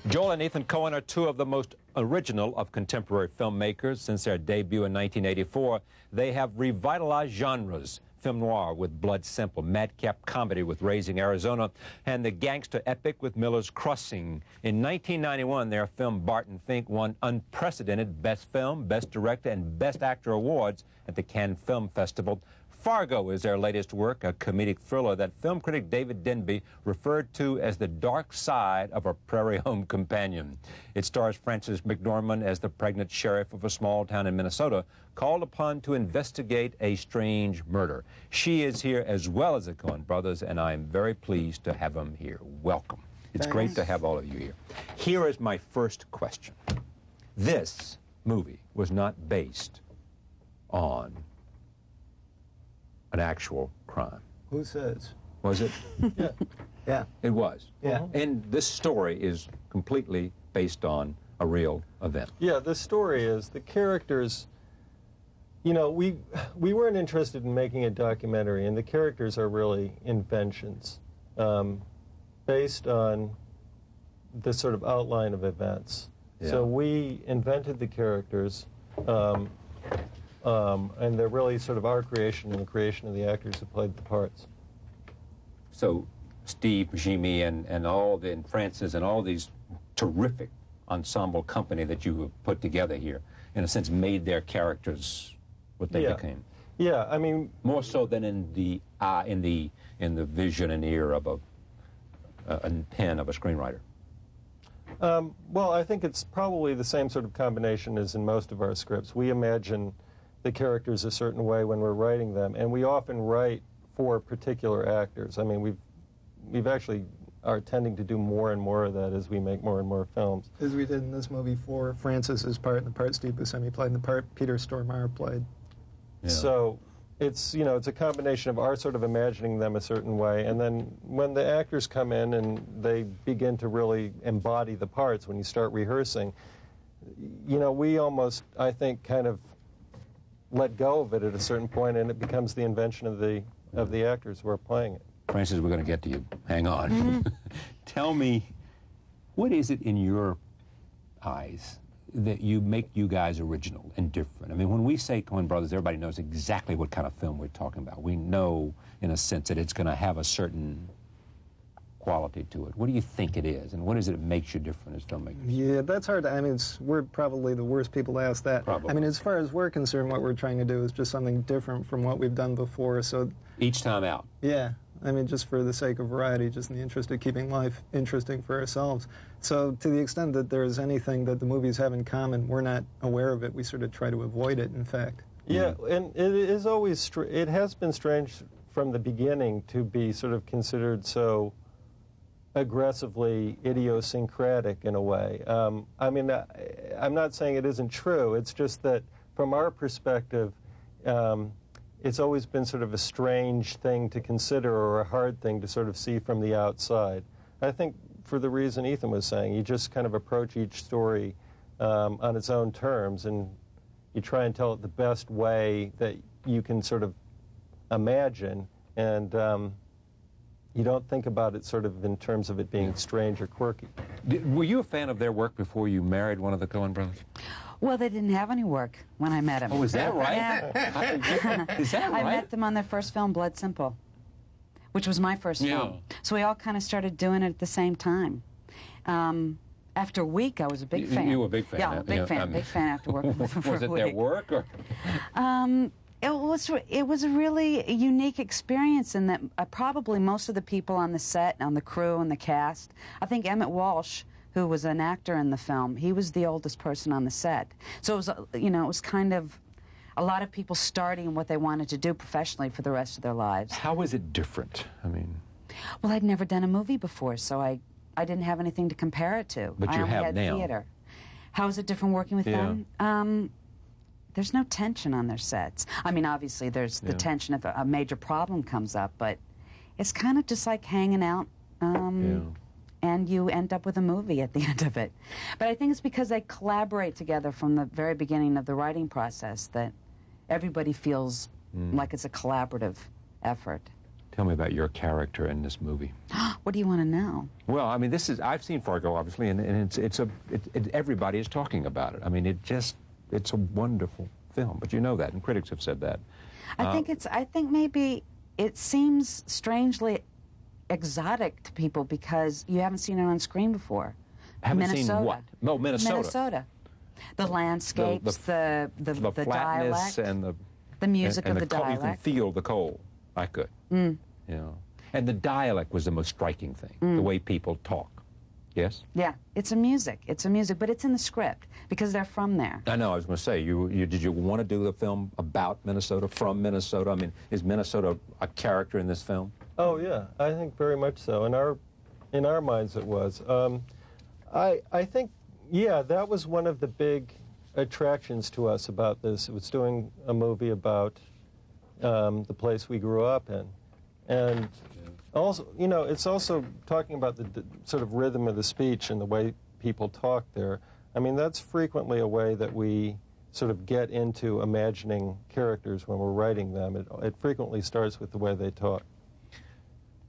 Joel and Ethan Coen are two of the most original of contemporary filmmakers. Since their debut in 1984, they have revitalized genres. Film noir with Blood Simple, madcap comedy with Raising Arizona, and the gangster epic with Miller's Crossing. In 1991, their film Barton Fink won unprecedented Best Film, Best Director, and Best Actor awards at the Cannes Film Festival. Fargo is their latest work, a comedic thriller that film critic David Denby referred to as the dark side of a prairie home companion. It stars Frances McDormand as the pregnant sheriff of a small town in Minnesota, called upon to investigate a strange murder. She is here as well as the Coen brothers, and I am very pleased to have them here. Welcome. It's great to have all of you here. Here is my first question. This movie was not based on an actual crime. Who says? Was it? Yeah. Yeah. It was. Yeah. And this story is completely based on a real event. Yeah, the story is the characters. You know, we weren't interested in making a documentary, and the characters are really inventions based on this sort of outline of events. Yeah. So we invented the characters, and they're really sort of our creation and the creation of the actors who played the parts. So Steve Buscemi and Francis and all these terrific ensemble company that you have put together here, in a sense, made their characters what they became. Yeah, I mean, more so than in the vision and ear of a pen of a screenwriter. Well, I think it's probably the same sort of combination as in most of our scripts. We imagine the characters a certain way when we're writing them, and we often write for particular actors. I mean, we've actually are tending to do more and more of that as we make more and more films. As we did in this movie for Francis's part, and the part Steve Buscemi played, and the part Peter Stormare played. Yeah. So it's, you know, it's a combination of our sort of imagining them a certain way, and then when the actors come in and they begin to really embody the parts, when you start rehearsing, you know, we almost, I think, kind of let go of it at a certain point, and it becomes the invention of the actors who are playing it. Francis, we're going to get to you. Hang on. Mm-hmm. Tell me, what is it in your eyes that make you guys original and different? I mean, when we say Coen Brothers, everybody knows exactly what kind of film we're talking about. We know, in a sense, that it's going to have a certain quality to it. What do you think it is, and what is it that makes you different as filmmakers? Yeah, that's hard to, I mean, we're probably the worst people to ask that. Probably. I mean, as far as we're concerned, what we're trying to do is just something different from what we've done before, so... Each time out? Yeah. I mean, just for the sake of variety, just in the interest of keeping life interesting for ourselves. So to the extent that there's anything that the movies have in common, we're not aware of it. We sort of try to avoid it, in fact. Yeah, and it is always, it has been strange from the beginning to be sort of considered so aggressively idiosyncratic in a way. I mean, I'm not saying it isn't true. It's just that from our perspective, it's always been sort of a strange thing to consider or a hard thing to sort of see from the outside. I think for the reason Ethan was saying, you just kind of approach each story on its own terms, and you try and tell it the best way that you can sort of imagine, and you don't think about it sort of in terms of it being strange or quirky. Were you a fan of their work before you married one of the Coen brothers? Well, they didn't have any work when I met them. Oh, is that right? Yeah. Is that right? I met them on their first film, Blood Simple, which was my first film. So we all kind of started doing it at the same time. After a week, I was a big fan. You were a big fan. Yeah, big fan after working with them for a week. Was it their work, or? It was a really unique experience in that probably most of the people on the set, on the crew, and the cast, I think Emmett Walsh, who was an actor in the film, he was the oldest person on the set. So it was, you know, it was kind of a lot of people starting what they wanted to do professionally for the rest of their lives. How is it different? I mean... Well, I'd never done a movie before, so I didn't have anything to compare it to. But you have now. Theater. How is it different working with them? There's no tension on their sets. I mean, obviously, there's the tension if a major problem comes up, but it's kind of just like hanging out, and you end up with a movie at the end of it. But I think it's because they collaborate together from the very beginning of the writing process that everybody feels like it's a collaborative effort. Tell me about your character in this movie. What do you want to know? Well, I mean, I've seen Fargo, obviously, and everybody is talking about it. I mean, it's a wonderful film, but you know that, and critics have said that. I think maybe it seems strangely exotic to people because you haven't seen it on screen before. Haven't seen what? No, Minnesota. Minnesota. The landscapes, the flatness dialect, and the music and of the dialect. You can feel the coal. I could. You know. And the dialect was the most striking thing, the way people talk. Yes? Yeah, it's a music, but it's in the script because they're from there. I know, I was going to say, did you want to do the film about Minnesota, from Minnesota? I mean, is Minnesota a character in this film? Oh, yeah, I think very much so. In our minds it was. I think, yeah, that was one of the big attractions to us about this. It was doing a movie about the place we grew up in. And also, you know, it's also talking about the sort of rhythm of the speech and the way people talk there. I mean, that's frequently a way that we sort of get into imagining characters when we're writing them. It frequently starts with the way they talk.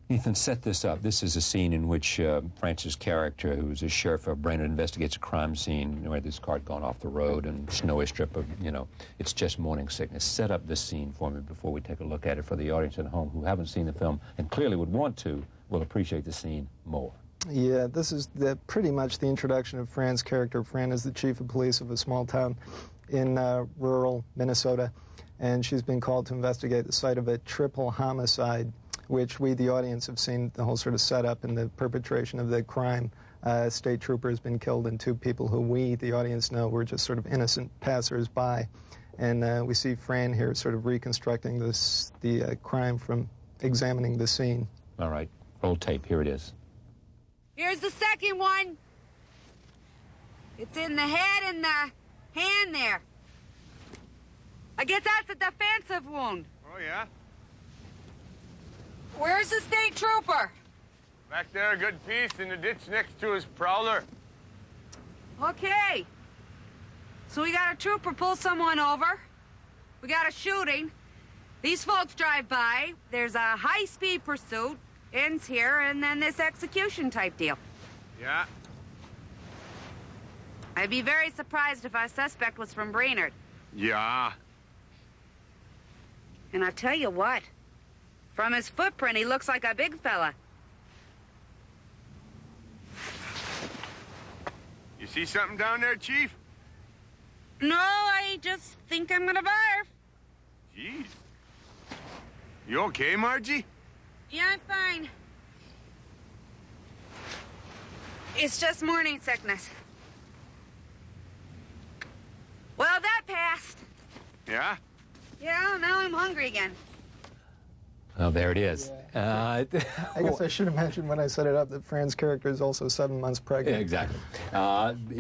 Ethan, set this up. This is a scene in which France's character, who is a sheriff of Brainerd, investigates a crime scene where this car had gone off the road and snowy strip of, you know, it's just morning sickness. Set up this scene for me before we take a look at it for the audience at home who haven't seen the film and clearly would want to, will appreciate the scene more. Yeah, this is pretty much the introduction of Fran's character. Fran is the chief of police of a small town in rural Minnesota, and she's been called to investigate the site of a triple homicide, which we, the audience, have seen the whole sort of setup and the perpetration of the crime. A state trooper has been killed, and two people who we, the audience, know were just sort of innocent passers-by. And we see Fran here sort of reconstructing the crime from examining the scene. All right, roll tape, here it is. Here's the second one. It's in the head and the hand there. I guess that's a defensive wound. Oh, yeah? Where's the state trooper? Back there a good piece in the ditch next to his prowler. Okay. So we got a trooper pull someone over. We got a shooting. These folks drive by. There's a high-speed pursuit. Ends here, and then this execution type deal. Yeah. I'd be very surprised if our suspect was from Brainerd. Yeah. And I tell you what, from his footprint, he looks like a big fella. You see something down there, Chief? No, I just think I'm gonna barf. Jeez. You okay, Margie? Yeah, I'm fine. It's just morning sickness. Well, that passed. Yeah? Yeah, now I'm hungry again. Oh, there it is. I guess I should have mentioned when I set it up that Fran's character is also 7 months pregnant. Yeah, exactly.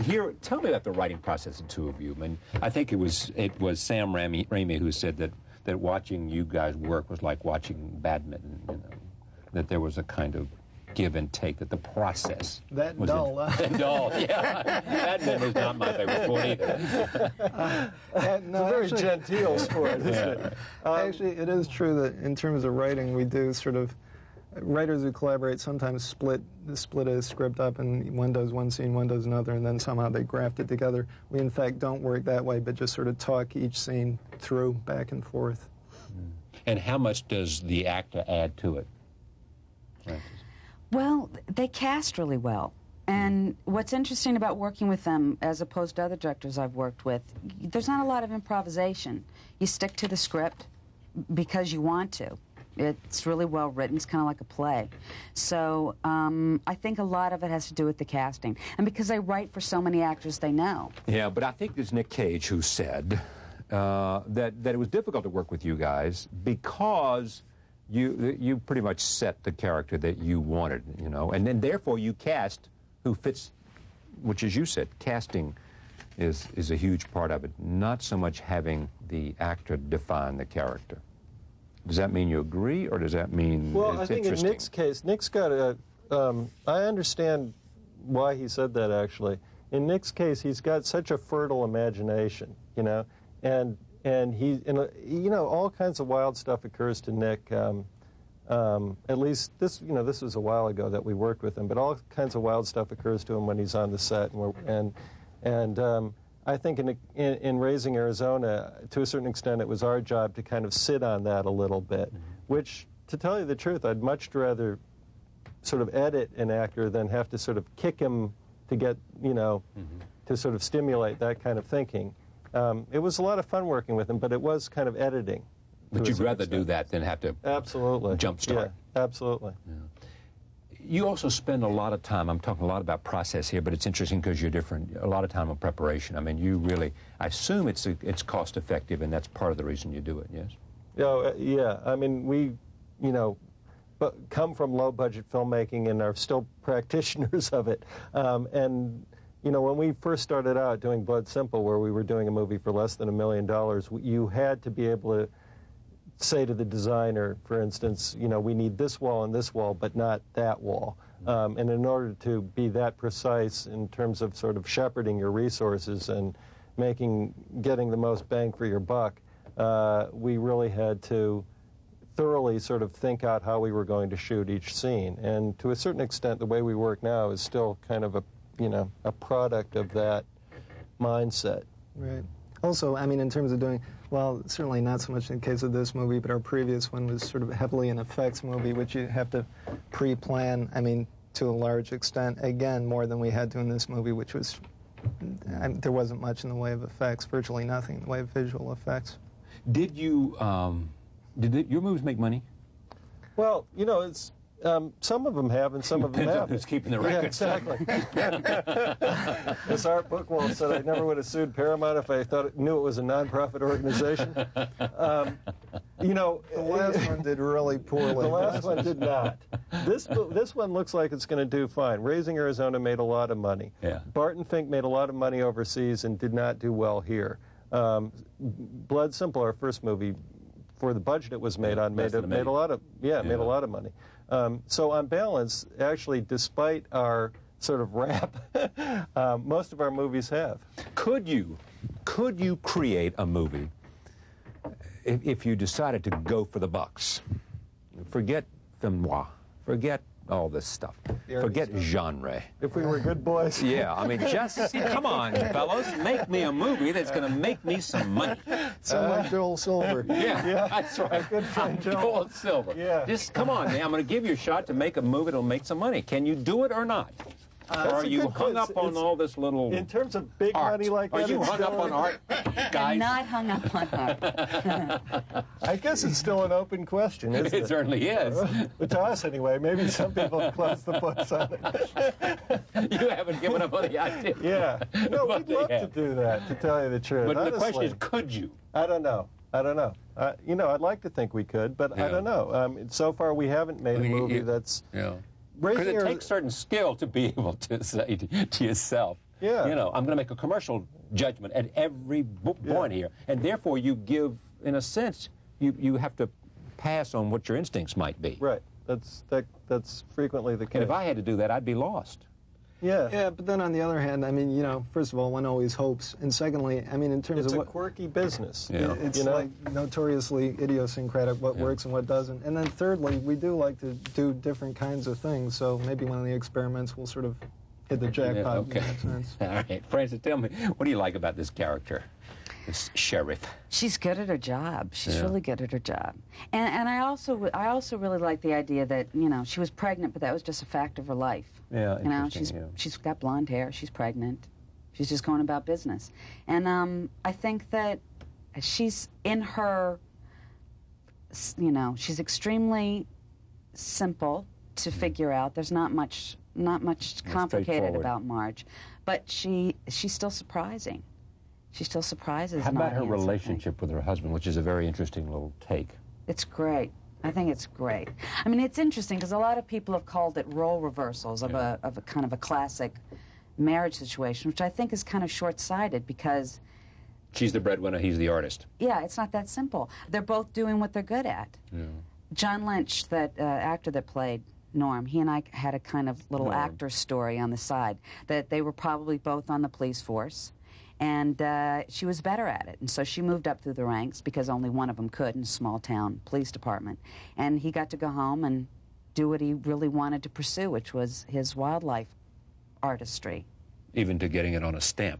Here, tell me about the writing process, the two of you. I mean, I think it was Sam Raimi who said that watching you guys work was like watching badminton, you know, that there was a kind of give and take, that the process that was dull. dull, yeah. Badminton is not my favorite sport either. It's a very genteel sport, isn't it? Actually, it is true that in terms of writing, we do sort of, writers who collaborate sometimes split a script up, and one does one scene, one does another, and then somehow they graft it together. We, in fact, don't work that way, but just sort of talk each scene through, back and forth. And how much does the actor add to it? Francis? Well, they cast really well. And what's interesting about working with them, as opposed to other directors I've worked with, there's not a lot of improvisation. You stick to the script because you want to. It's really well written. It's kind of like a play. So I think a lot of it has to do with the casting. And because they write for so many actors they know. Yeah, but I think it's Nick Cage who said that it was difficult to work with you guys because you pretty much set the character that you wanted, you know, and then therefore you cast who fits, which, as you said, casting is a huge part of it, not so much having the actor define the character. Does that mean you agree, or does that mean well, it's I think in Nick's case, Nick's got a, I understand why he said that, actually. In Nick's case, he's got such a fertile imagination, you know, and he, you know, all kinds of wild stuff occurs to Nick. At least this was a while ago that we worked with him, but all kinds of wild stuff occurs to him when he's on the set, and I think in Raising Arizona, to a certain extent, it was our job to kind of sit on that a little bit, which, to tell you the truth, I'd much rather sort of edit an actor than have to sort of kick him to get, to sort of stimulate that kind of thinking. It was a lot of fun working with him, but it was kind of editing. But you'd rather do that than have to jumpstart. Yeah, absolutely. Yeah. You also spend a lot of time, I'm talking a lot about process here, but it's interesting because you're different, a lot of time on preparation. I mean, you really, I assume it's cost effective, and that's part of the reason you do it, yes? Yeah, I mean, we, come from low-budget filmmaking and are still practitioners of it. And, when we first started out doing Blood Simple, where we were doing a movie for less than $1 million, you had to be able to say to the designer, for instance, we need this wall and this wall, but not that wall. And in order to be that precise in terms of sort of shepherding your resources and getting the most bang for your buck, we really had to thoroughly sort of think out how we were going to shoot each scene. And to a certain extent, the way we work now is still kind of a product of that mindset. Right. Also, I mean, in terms of doing, well, certainly not so much in the case of this movie, but our previous one was sort of heavily an effects movie, which you have to pre-plan, I mean, to a large extent, again, more than we had to in this movie, which was, there wasn't much in the way of effects, virtually nothing in the way of visual effects. Did you, your movies make money? Well, it's, some of them have, and some of them Depends on haven't. who's keeping the records. Yeah, exactly. As Art Bookwell said, I never would have sued Paramount if I knew it was a non-profit organization. The last one did really poorly. The last one did not. This one looks like it's going to do fine. Raising Arizona made a lot of money. Yeah. Barton Fink made a lot of money overseas and did not do well here. Blood Simple, our first movie, for the budget it was made on, made a lot of money. So on balance, actually, despite our sort of rap, most of our movies have. Could you create a movie if you decided to go for the bucks? Forget film noir, forget all this stuff, forget genre. If we were good boys. Yeah, I mean, just come on, fellows, make me a movie that's going to make me some money. Someone like Joel Silver. Yeah, that's right. Good friend Joel Silver. Yeah. Just come on, man. I'm going to give you a shot to make a movie that'll make some money. Can you do it or not? Or are you hung up on all this little in terms of big art? money like that? Are you hung up on art, guys? I'm not hung up on art. I guess it's still an open question, isn't it? It certainly is. But to us, anyway. Maybe some people have closed the books on it. You haven't given up on the idea. Yeah. No, we'd love to do that, to tell you the truth. But honestly, the question is, could you? I don't know. I'd like to think we could, but I don't know. So far, we haven't made a movie that's... Yeah. Because it takes certain skill to be able to say to yourself, I'm going to make a commercial judgment at every point here. And therefore, you give, in a sense, you have to pass on what your instincts might be. Right. That's frequently the case. And if I had to do that, I'd be lost. Yeah. Yeah, but then on the other hand, I mean, first of all, one always hopes. And secondly, I mean, in terms of what... It's a quirky business. Yeah. It's like notoriously idiosyncratic, what works and what doesn't. And then thirdly, we do like to do different kinds of things, so maybe one of the experiments will sort of hit the jackpot in that sense. All right. Francis, tell me, what do you like about this character, this sheriff? She's good at her job. She's really good at her job. And I also really like the idea that, she was pregnant, but that was just a fact of her life. Yeah, she's got blonde hair, she's pregnant, she's just going about business. And I think that she's in her, she's extremely simple to figure out. There's not much complicated about Marge, but she's still surprising. She still surprises. How about her relationship with her husband, which is a very interesting little take? It's great. I think it's great. I mean, it's interesting because a lot of people have called it role reversals of a kind of a classic marriage situation, which I think is kind of short-sighted because... She's the breadwinner, he's the artist. Yeah, it's not that simple. They're both doing what they're good at. Yeah. John Lynch, that actor that played Norm, he and I had a kind of little actor story on the side, that they were probably both on the police force. And she was better at it. And so she moved up through the ranks because only one of them could in a small town police department. And he got to go home and do what he really wanted to pursue, which was his wildlife artistry. Even to getting it on a stamp.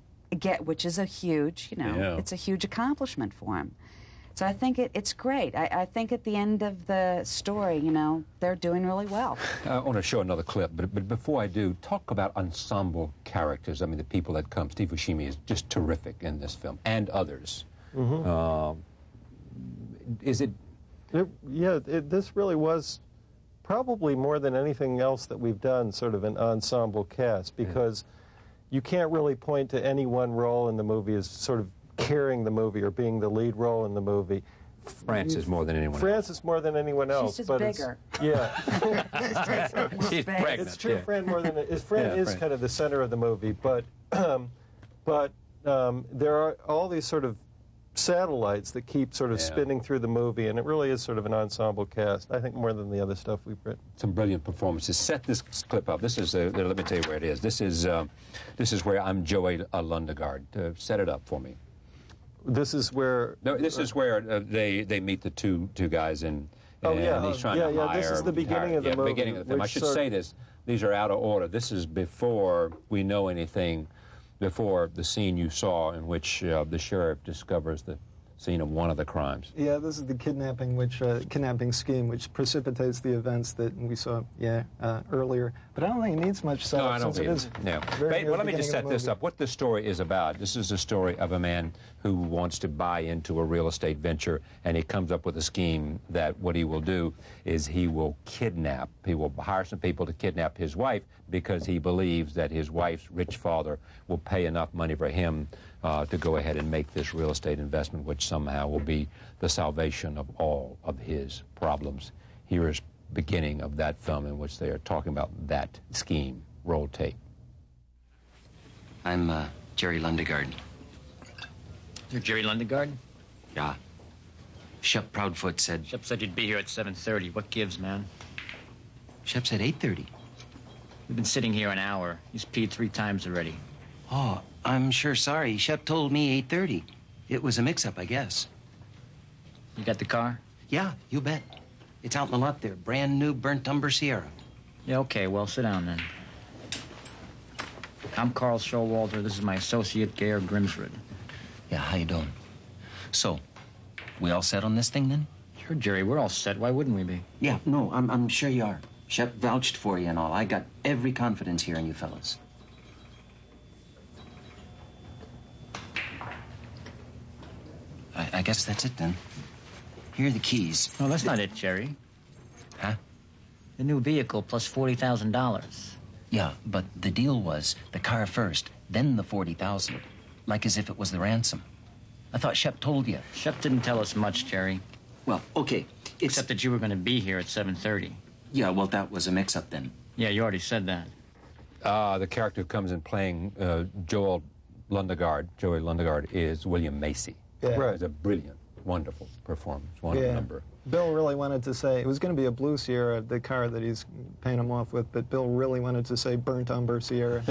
Which is a huge, it's a huge accomplishment for him. So I think it's great. I think at the end of the story, they're doing really well. I want to show another clip, but before I do, talk about ensemble characters. I mean, the people that come. Steve Buscemi is just terrific in this film, and others. Mm-hmm. This really was probably more than anything else that we've done sort of an ensemble cast, because you can't really point to any one role in the movie as sort of carrying the movie or being the lead role in the movie. Frances more than anyone else. Frances more than anyone else. She's just bigger. She's pregnant. It's true. Fran more than Fran is kind of the center of the movie, but there are all these sort of satellites that keep sort of spinning through the movie, and it really is sort of an ensemble cast, I think, more than the other stuff we've written. Some brilliant performances. Set this clip up. This is, let me tell you where it is. This is where I'm Joey Lundegard. Set it up for me. This is where... No, this is where they meet the two guys, and he's trying to hire... this is the beginning of the movie. Beginning of the film. I should say this. These are out of order. This is before we know anything, before the scene you saw in which the sheriff discovers the scene of one of the crimes. Yeah, this is the kidnapping scheme, which precipitates the events that we saw, earlier. But I don't think it needs much setup. No, I don't think it. No. Well, let me just set this up. What the story is about. This is a story of a man who wants to buy into a real estate venture, and he comes up with a scheme that what he will do is he will hire some people to kidnap his wife, because he believes that his wife's rich father will pay enough money for him to go ahead and make this real estate investment, which somehow will be the salvation of all of his problems. Here is beginning of that film in which they are talking about that scheme. Roll tape. I'm Jerry Lundegard. You're Jerry Lundegard? Yeah. Shep Proudfoot said... Shep said you'd be here at 7:30. What gives, man? Shep said 8:30. We've been sitting here an hour. He's peed 3 times already. Oh, I'm sure sorry. Shep told me 8:30. It was a mix-up, I guess. You got the car? Yeah, you bet. It's out in the lot there. Brand new burnt umber Sierra. Yeah, okay. Well, sit down then. I'm Carl Showalter. This is my associate, Gayer Grimsrud. Yeah, how you doing? So, we all set on this thing, then? Sure, Jerry. We're all set. Why wouldn't we be? Yeah, no, I'm sure you are. Shep vouched for you and all. I got every confidence here in you fellas. I guess that's it, then. Here are the keys. No, that's not it, Jerry. Huh? The new vehicle plus $40,000. Yeah, but the deal was the car first, then the $40,000. Like as if it was the ransom. I thought Shep told you. Shep didn't tell us much, Jerry. Well, okay. Except that you were going to be here at 7:30. Yeah, well, that was a mix-up then. Yeah, you already said that. The character who comes in playing Joey Lundegard is William Macy. Yeah. Right. It's a brilliant, wonderful performance, wonderful number. Bill really wanted to say, it was going to be a blue Sierra, the car that he's paying him off with, but Bill really wanted to say burnt umber Sierra.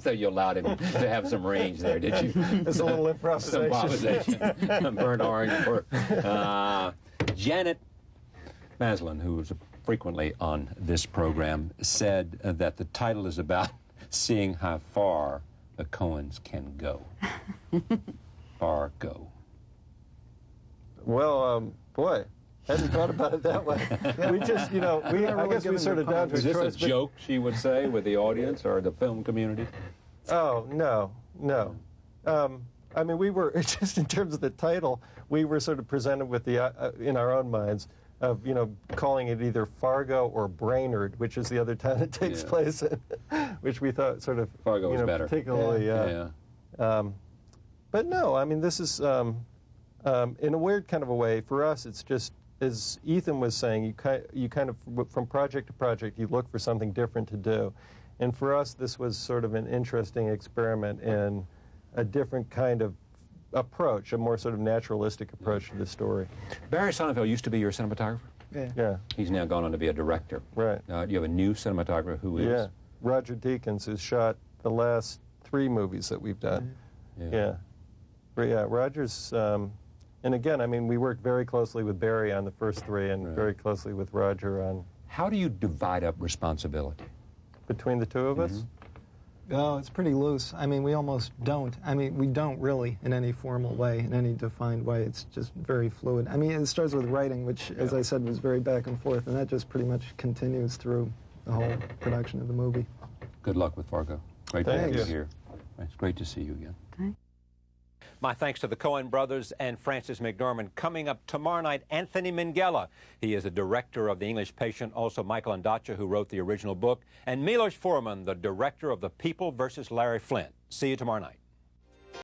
So you allowed him to have some range there, did you? It's a little improvisation. Burnt orange. Janet Maslin, who was frequently on this program, said that the title is about seeing how far the Coens can go. Fargo. Well, boy, hadn't thought about it that way. We just, I guess we sort of down to Is this a joke, she would say, with the audience or the film community? Oh, no. I mean, we were, just in terms of the title, we were sort of presented with the, in our own minds, of, calling it either Fargo or Brainerd, which is the other town it takes place in, which we thought sort of, Fargo was better. Particularly, but no, I mean, this is, in a weird kind of a way, for us, it's just, as Ethan was saying, you kind of, from project to project, you look for something different to do. And for us, this was sort of an interesting experiment in a different kind of approach, a more sort of naturalistic approach to the story. Barry Sonnenfeld used to be your cinematographer? Yeah. He's now gone on to be a director. Right. You have a new cinematographer who is? Yeah, Roger Deakins, who's shot the last 3 movies that we've done. Yeah. Yeah, Roger's, and again, I mean, we worked very closely with Barry on the first three and very closely with Roger on... How do you divide up responsibility? Between the two of us? Oh, it's pretty loose. I mean, we almost don't. I mean, we don't really in any formal way, in any defined way. It's just very fluid. I mean, it starts with writing, which, as I said, was very back and forth, and that just pretty much continues through the whole production of the movie. Good luck with Fargo. Great to have you here. It's great to see you again. Thanks. My thanks to the Coen brothers and Frances McDormand. Coming up tomorrow night, Anthony Minghella. He is the director of The English Patient, also Michael Ondaatje, who wrote the original book, and Milos Forman, the director of The People vs. Larry Flint. See you tomorrow night.